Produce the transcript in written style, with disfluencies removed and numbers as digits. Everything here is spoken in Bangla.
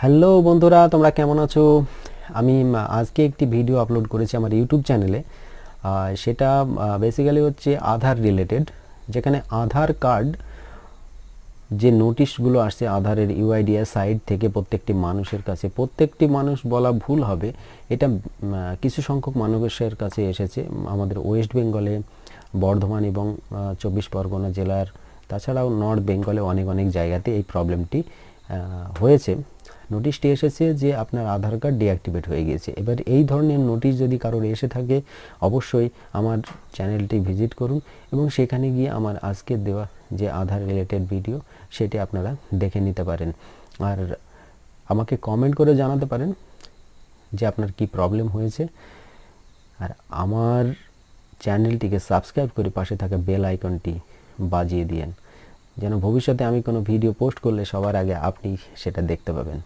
হ্যালো বন্ধুরা, তোমরা কেমন আছো? আমি আজকে একটি ভিডিও আপলোড করেছি আমার ইউটিউব চ্যানেলে। সেটা বেসিক্যালি হচ্ছে আধার রিলেটেড, যেখানে আধার কার্ড যে নোটিশগুলো আসছে আধারের ইউআইডিএস সাইট থেকে প্রত্যেকটি মানুষের কাছে, প্রত্যেকটি মানুষ বলা ভুল হবে, এটা কিছু সংখ্যক মানুষের কাছে এসেছে আমাদের ওয়েস্ট বেঙ্গলে, বর্ধমান এবং 24 পরগনা জেলার, তাছাড়াও নর্থ বেঙ্গলে অনেক অনেক জায়গাতে এই প্রবলেমটি হয়েছে। নোটিশটি এসেছে যে আপনার আধার কার্ড ডিঅ্যাক্টিভেট হয়ে গিয়েছে। এবার এই ধরনের নোটিশ যদি কারোর এসে থাকে, অবশ্যই আমার চ্যানেলটি ভিজিট করুন এবং সেখানে গিয়ে আমার আজকের দেওয়া যে আধার রিলেটেড ভিডিও সেটি আপনারা দেখে নিতে পারেন। আর আমাকে কমেন্ট করে জানাতে পারেন যে আপনার কি প্রবলেম হয়েছে। আর আমার চ্যানেলটিকে সাবস্ক্রাইব করে পাশে থাকা বেল আইকনটি বাজিয়ে দিয়েন, যেন ভবিষ্যতে আমি কোনো ভিডিও পোস্ট করলে সবার আগে আপনি সেটা দেখতে পাবেন।